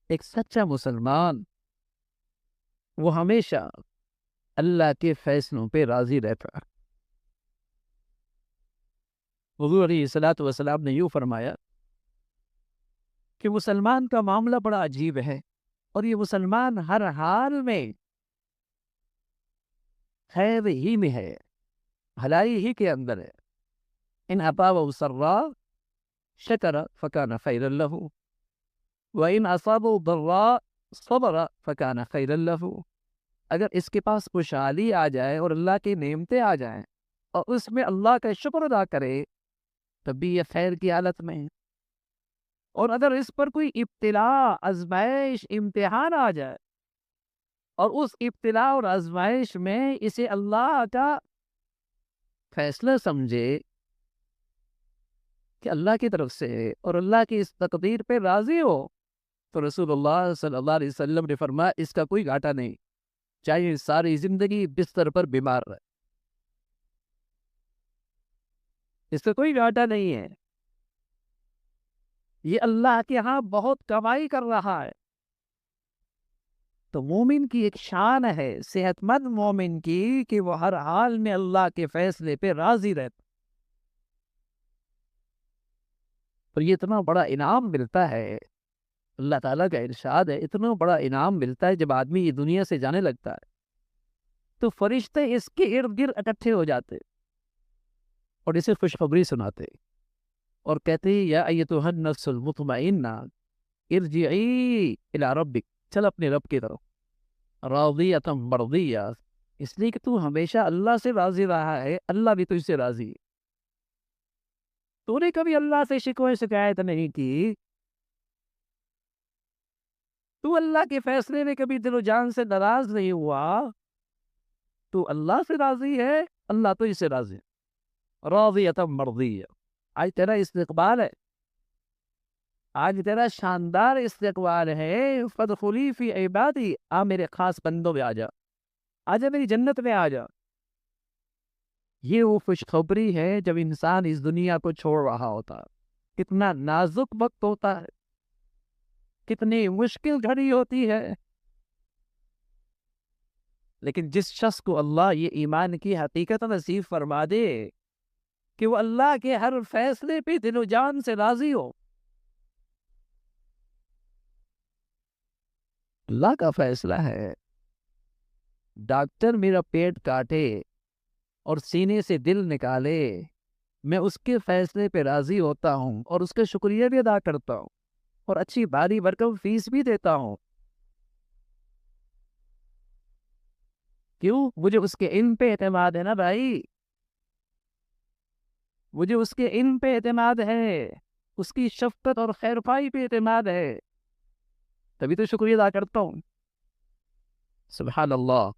ایک سچا مسلمان وہ ہمیشہ اللہ کے فیصلوں پہ راضی رہتا ہے۔ حضور علیہ الصلوۃ والسلام نے یوں فرمایا کہ مسلمان کا معاملہ بڑا عجیب ہے، اور یہ مسلمان ہر حال میں خیر ہی میں ہے، بھلائی ہی کے اندر ہے۔ ان اصابہ سرا شکر فکان خیرا لہ، وان اصابہ ضرا صبر فکان خیرا لہ۔ اگر اس کے پاس خوشحالی آ جائے اور اللہ کی نعمتیں آ جائیں اور اس میں اللہ کا شکر ادا کرے تب بھی یہ خیر کی حالت میں ہے، اور اگر اس پر کوئی ابتلاء، آزمائش، امتحان آ جائے اور اس ابتلاء اور آزمائش میں اسے اللہ کا فیصلہ سمجھے کہ اللہ کی طرف سے ہے اور اللہ کی اس تقدیر پہ راضی ہو، تو رسول اللہ صلی اللہ علیہ وسلم نے فرمایا اس کا کوئی گھاٹا نہیں، چاہے ساری زندگی بستر پر بیمار رہے، اس کا کوئی گھاٹا نہیں ہے، یہ اللہ کے ہاں بہت کمائی کر رہا ہے۔ تو مومن کی ایک شان ہے، صحت مند مومن کی، کہ وہ ہر حال میں اللہ کے فیصلے پہ راضی رہتا، اور یہ اتنا بڑا انعام ملتا ہے، اللہ تعالیٰ کا ارشاد ہے، اتنا بڑا انعام ملتا ہے جب آدمی یہ دنیا سے جانے لگتا ہے تو فرشتے اس کے ارد گرد اکٹھے ہو جاتے اور اسے خوشخبری سناتے اور کہتے ہیں یا ایتھا النفس المطمئنہ ارجعی الی ربک، چل اپنے رب کی طرف، راضیۃ مرضیہ، اس لیے کہ تو ہمیشہ اللہ سے راضی رہا ہے، اللہ بھی تجھ سے راضی ہے، تو نے کبھی اللہ سے شکوہ شکایت نہیں کی، تو اللہ کے فیصلے میں کبھی دل و جان سے ناراض نہیں ہوا، تو اللہ سے راضی ہے، اللہ تجھ سے راضی ہے، راضیۃ مرضیہ۔ آج تیرا استقبال ہے، آج تیرا شاندار استقبال ہے، فادخلی فی عبادی، آ میرے خاص بندوں میں آ جا، آجا میری جنت میں آ جا۔ یہ وہ خوشخبری ہے جب انسان اس دنیا کو چھوڑ رہا ہوتا ہے، کتنا نازک وقت ہوتا ہے، کتنی مشکل گھڑی ہوتی ہے، لیکن جس شخص کو اللہ یہ ایمان کی حقیقت نصیب فرما دے کہ وہ اللہ کے ہر فیصلے پہ دل و جان سے راضی ہو، اللہ کا فیصلہ ہے، ڈاکٹر میرا پیٹ کاٹے اور سینے سے دل نکالے، میں اس کے فیصلے پہ راضی ہوتا ہوں اور اس کا شکریہ بھی ادا کرتا ہوں اور اچھی بھاری بھرکم فیس بھی دیتا ہوں، کیوں؟ مجھے اس کے علم پہ اعتماد ہے نا بھائی، مجھے اس کے علم پہ اعتماد ہے، اس کی شفقت اور خیرخواہی پہ اعتماد ہے، تبھی تو شکریہ ادا کرتا ہوں۔ سبحان اللہ،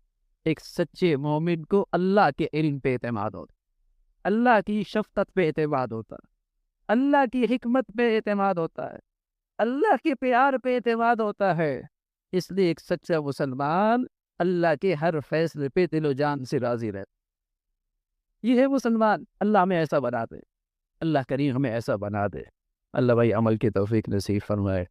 ایک سچے مومن کو اللہ کے علم پہ اعتماد ہوتا، اللہ کی شفقت پہ اعتماد ہوتا، اللہ کی حکمت پہ اعتماد ہوتا ہے، اللہ کے پیار پہ اعتماد ہوتا ہے، اس لیے ایک سچا مسلمان اللہ کے ہر فیصلے پہ دل و جان سے راضی رہتا، یہ ہے مسلمان۔ اللہ ہمیں ایسا بنا دے، اللہ کریم ہمیں ایسا بنا دے، اللہ بھائی عمل کی توفیق نصیب فرمائے۔